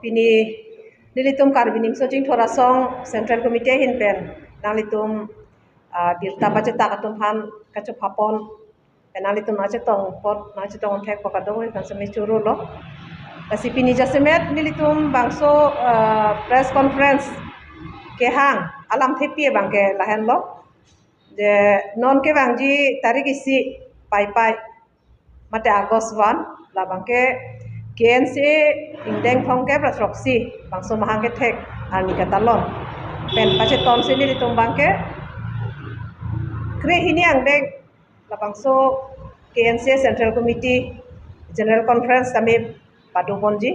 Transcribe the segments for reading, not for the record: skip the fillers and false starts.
Pini nilitum karbinim sojing thora song Central Committee hin pen nalitum birta baca tak atum han kacu papon penalitum aja tong pot aja tong thek pokado kan semi churu lo kasi pini jasemet nilitum bangso press conference ke hang alam thepi bangke lahen lo je non ke bangji tarik isi pai pai mate Agust 1 la bangke KNC indeng thongke pratroksi bangso mahangke thek ani katalon pen pache ton sini ditung bangke kre hini angdeng la bangso KNC Central Committee General Conference kami padubonji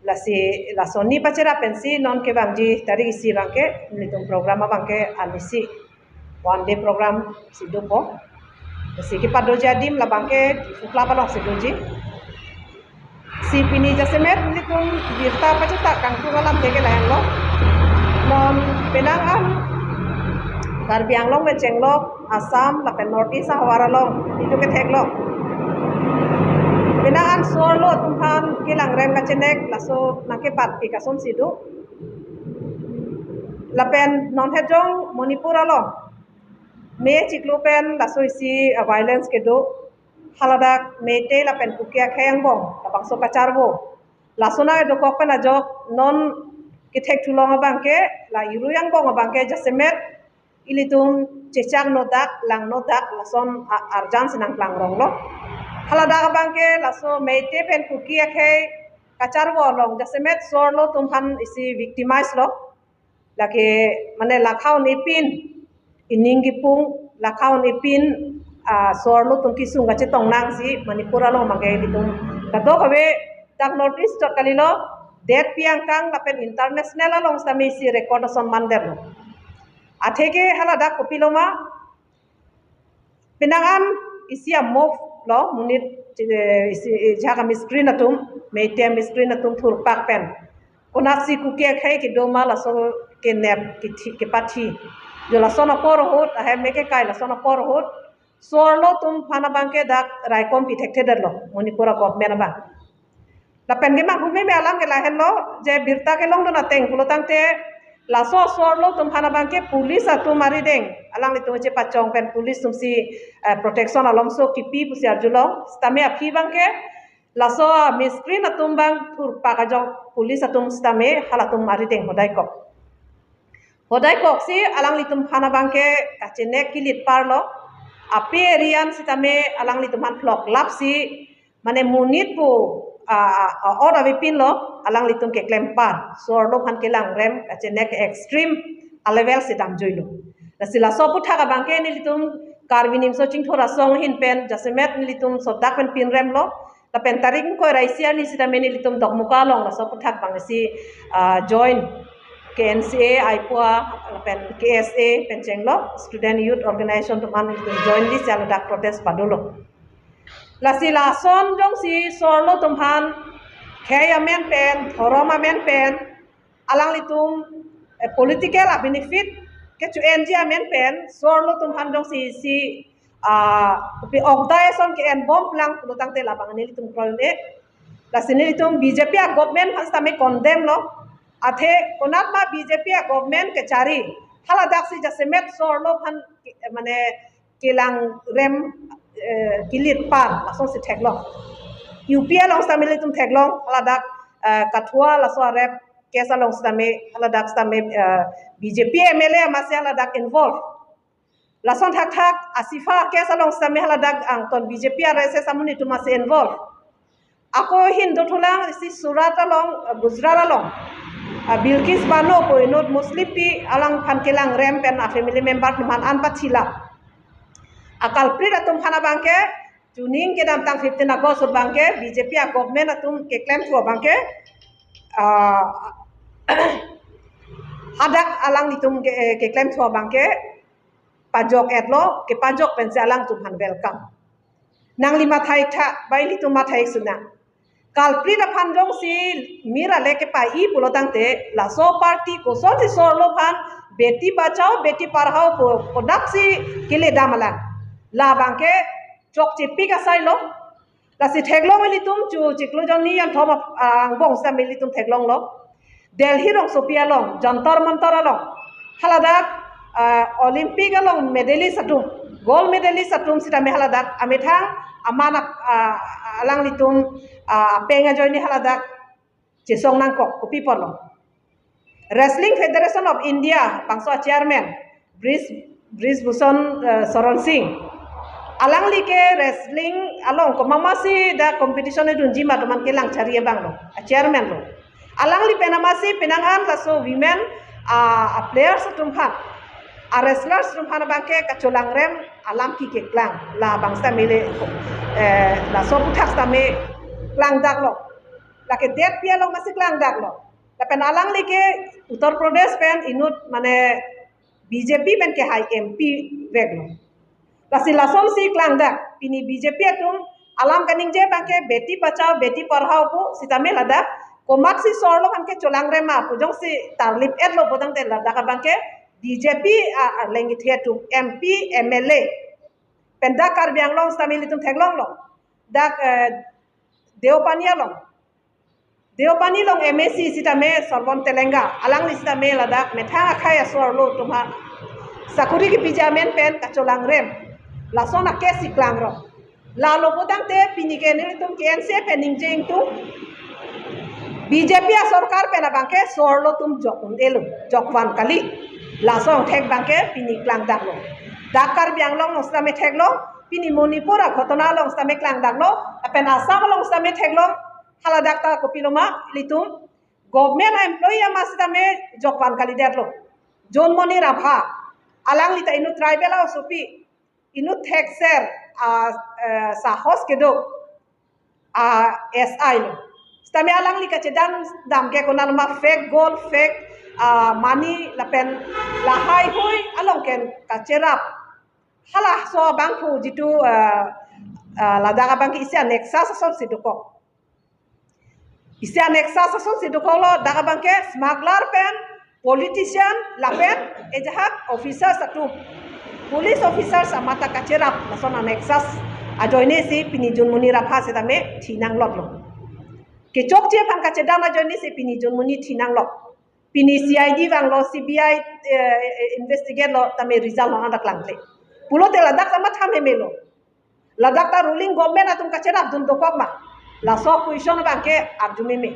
la soni pachera pensi non ke bangji tarik isi bangke ditung program bangke alisi one day program sidupo si ki pado jadim la bangke fukla palok siduji si pini jasemet nitung birta pacita kangku alam tege layan lo non penangan Karbi Anglong Bencenglok Assam lapen Northeast Hawara long itu ke thek lo penangan sorlo tumhan kilang rem kacenek laso nake pat pikason sidu lapen non hejong Manipur lo me ciklupen laso isi violence kedo haladak mete lapen pukia khayang bong lapang so kacarbo lasona do kokpen ajok non kithek tulong bangke la iruyang bong bangke jasemet ilitum cecang nodak lang nodak lason arjan senang lang rong lo haladak bangke laso mete pen pukia khay kacarbo long jasemet sorlo tumhan isi victimize lo lake mane lakhau nipin iningipung lakhau nipin sorlo tum kisung gache tongnang si Manipura lo magai ditung kado kabe tak notice tot kalilo det piang kang lapen international long sami si record son mander lo atheke halada kopiloma pinangan isia mov lo munit isi jaga mi screen atum meitem screen atum thur pak pen onasi kuke khai ki doma la so ke nep ki pathi jo la sona por hot ahe meke kai la sona por hot sorlo tum phana bangke dak raikom protected lo Manipura government ba la pendima hume me alam ke lahen lo je birta ke long dona teng pulo tangte la so sorlo tum phana bangke police atu mari deng alang li tu je pachong pen police tum si protection alom so kipi pusi arjulo stame aphi bangke la so mi screen atum bang tur pakajong police atum stame halatum mari deng hodai kok si alang li tum phana bangke kachene kilit parlo api rian sitame alang li tuman flok lapsi mane munit pu oda vipin lo alang li tum ke klempar sorlo phan kelang rem achene ke extreme a level sitam joilo rasila sopu thaga bangke ni litum karbinim so ching thora song hin pen jasemet ni litum sodak pen pin rem lo ta pen taring ko raisia ni sitame ni litum dokmuka long la sopu thak bangsi join KNCA IPOA pen KSA pencenglo student youth organization to man join this yang dak protest padolo la sila son jong si sorlo tumhan khaya men pen thoroma men pen alang litum political benefit ke chu NG men pen sorlo tumhan jong si pi ogdai son ke en bomb lang lutang te labang ni litum kroine la sini litum BJP government hasta me condemn lo athe konat ma BJP government ke cari hala daksi jasemet sorlo phan mane kilang rem kilit par langsung si theklo UPL long samile tum theklo hala dak kathua laso rep kesa long same hala dak same BJP MLA masih hala dak involve lason thak thak asifa kesa long same hala dak angton BJP RS samuni tu masih involve ako hindu thulang si surata long Gujarat long Bilkis Bano ko inod Muslim pi alang phan kelang rem pen a family member tuman an pachila akal pri atum khana bangke tuning ke dam tang 15 August bangke BJP government atum ke claim thua bangke hadak alang litum ke claim thua bangke pajok etlo ke pajok pen se alang tum han welcome nang lima thai tha bai litum ma thai suna kalpri da phanjong si mira leke pai I pulo tangte la so party ko so si sorlo phan beti bachao beti parhao ko kodak si kile damala la bangke chok chipi ka sai lo lasi theklong militum chu chiklo jong ni yan thom bong sa militum theklong lo Delhi rong Sophia long jantar mantar long haladak Olympic along medalist atum gold medalist atum sita me haladak amethang amana alang litum penga joini haladak jesong nangkok kopi polong Wrestling Federation of India bangso chairman Brisbhushan Saran Singh alang like wrestling along ko mamasi da competition edun jima to man kelang chariye banglo chairman lo alang li penamasi penangan laso women players tumhan wrestlers tumhan bangke kacolang rem alam ki ke klang la bangsa mele la so puthak tame klang dak lo la ke det pia lo masi klang dak lo la pen alang li ke Uttar Pradesh pen inut mane BJP pen ke high MP veglo lasi lason si klang dak pini BJP atum alam kaning je bangke beti bachao beti parhao pu sitame ladak komak si sorlo bangke colang rema pujong si tarlip edlo bodang te ladak bangke BJP lengi thetu MP MLA penda kar bianglong stamili tum theglong lo dak Deopani long MSc sitame Sorbonne Telenga alang li sitame ladak methang akhai asor lo tumha sakuri ki pijamen pen kacolang rem lason ake si klang ro la lo bodang te pinike ni tum KNC pening jing tu BJP सरकार पे ना बांके सोरलो तुम जोकुन yellow जोकवान कली लासों ठेक बांके पिनी Klang दागलो Dakar बियांगलों नोस्ता में ठेकलो पिनी मणिपुर घटना लों नोस्ता में क्लांग दागलो अपन आसाम लों नोस्ता में ठेकलो हाला दाक्ता को पिलोमा लितुम गवर्नमेंट एम्प्लॉई मास्ता में जोकवान कली दागलो जोन मनी Rabha alang lita inu tribal au sopi inu thekser sahos kedo SI lo Stame alang li kacedan dam ke konan ma fake gold fake money lapen lahai hui along ken kacerap halah so bangku jitu ladaga bangki isi aneksa sasol siduko isi aneksa sasol siduko lo daga bangke smuggler pen politician lapen ejahak officer satu police officer samata kacerap lason aneksa ajoine si pinijun munira phase tame thinang lotlo Kecok je pan kacedang na joini si pini jon muni thinang lo pini CID bang lo CBI investigate lo tame result lo anak langtle pulo te ladak sama thame melo ladak ta ruling government atum kacedang dun dokok ma la so question bang ke arjume me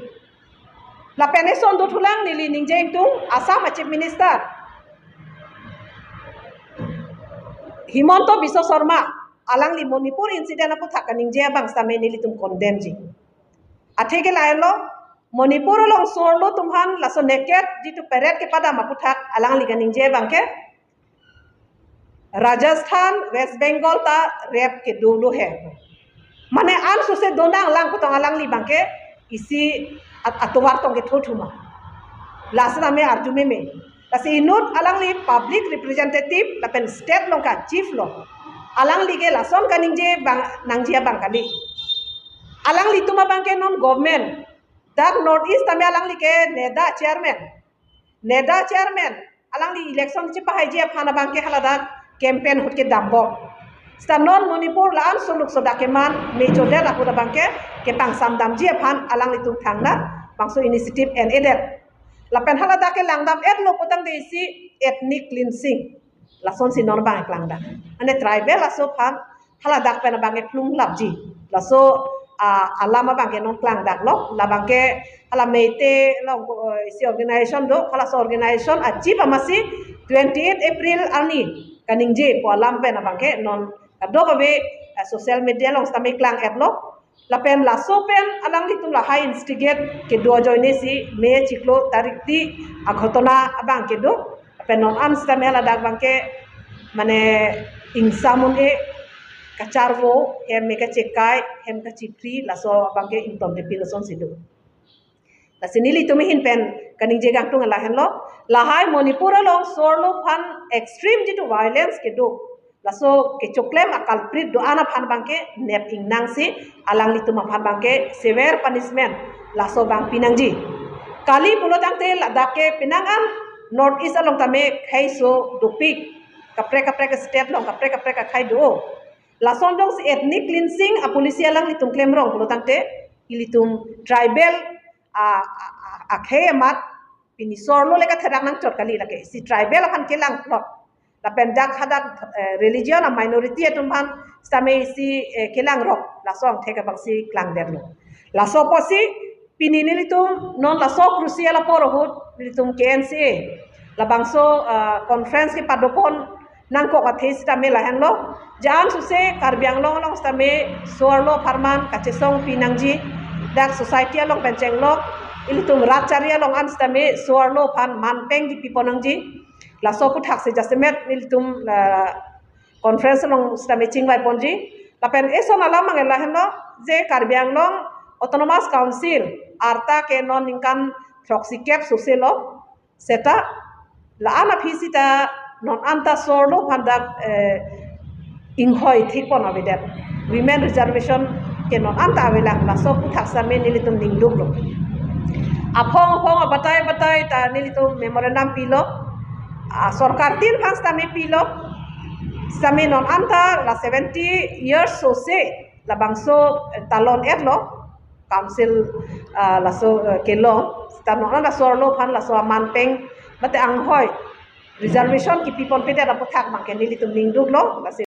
la peneson do thulang nili ningjeng tung Assam chief minister Himonto Biswa Sarma alang li Manipur incident apu thakaning je bang same nili tum condemn ji Atheke laelo Manipur long sorlo tumhan laso naked jitu peret ke pada maputhak alang liganing je bangke Rajasthan West Bengal ta rap ke dolo hai mane an suse donang lang putong alang li bangke isi atowar tong ke thothuma lasna me arjume me lasi inut alang li public representative lapen state long ka chief lo alang li ge lason kaning je bang nangjia bangkali alang li tuma bangke non government dak north east tame alang li ke neda chairman alang li election chi pahai je phana bangke halada campaign hutke dambo sta non Manipur lan suluk soda keman mejo de la pura bangke ke pang sam dam je phan alang li tum thangna bangso initiative and edit la pen halada ke langdam et lo potang de si ethnic cleansing la son si non bang klangda ane tribal aso phan halada pen bangke plung labji la so alama bangke non klang dak lo la bangke ala meite lo si organization do ala so organization achieve amasi 28 April ani kaning je po alam pe na bangke non do be social media long stame klang et lo la pen la so pen alang li tum la high instigate ke do joine si me chiklo tarik ti aghotona bangke do pen non am stame la dak bangke mane ingsamun e Kacarvo hem meka cekai hem ka cipri laso bangke intom de piloson sidu la sinili tumi hin pen kaning je gang tung la hen lo la hai Manipur long sorlo phan extreme jitu violence ke do laso ke choklem akal prit do ana phan bangke nep ingnang si alang li tuma phan bangke severe punishment laso bang pinangji kali pulotang te ladak ke pinangan north east along tame khaiso dopik kapre state long kapre ka khai do lason dong si ethnic cleansing a polisia lang litum claim rong kulo tante ilitum tribal a khemat pini sorlo leka thadang nang chot kali lake si tribal akan kelang plot la pendak hadak religion a minority atum han stame si kelang rok la song theka bang si klang derlo la so posi pini nilitum non la so crucial a porohut nilitum KNC la bangso conference ki padopon nang ko kathei stame la hanlo jan suse karbiang long long stame sorlo farman kachesong pinangji dak society long penceng lok ilitum racharia long an stame sorlo pan manpeng di piponangji la so ku thak se jasemet ilitum conference long stame chingwai ponji la pen eson alam mangela hanlo je karbiang long autonomous council arta ke non ningkan proxy cap soselo seta la ana phisita non anta sorlo pandak inghoi thikpon abidet women reservation ke non anta abelang la so kuthak same nilitum ningduk lo aphong aphong batai ta nilitum memorandum pilo sarkar tin phans tami pilo same non anta la 70 years so se la bangso talon etlo council la so kelong ta non anta sorlo phan la so manpeng mate anghoi reservation ki pipon pede la pothak mangke nilitum ningduk lo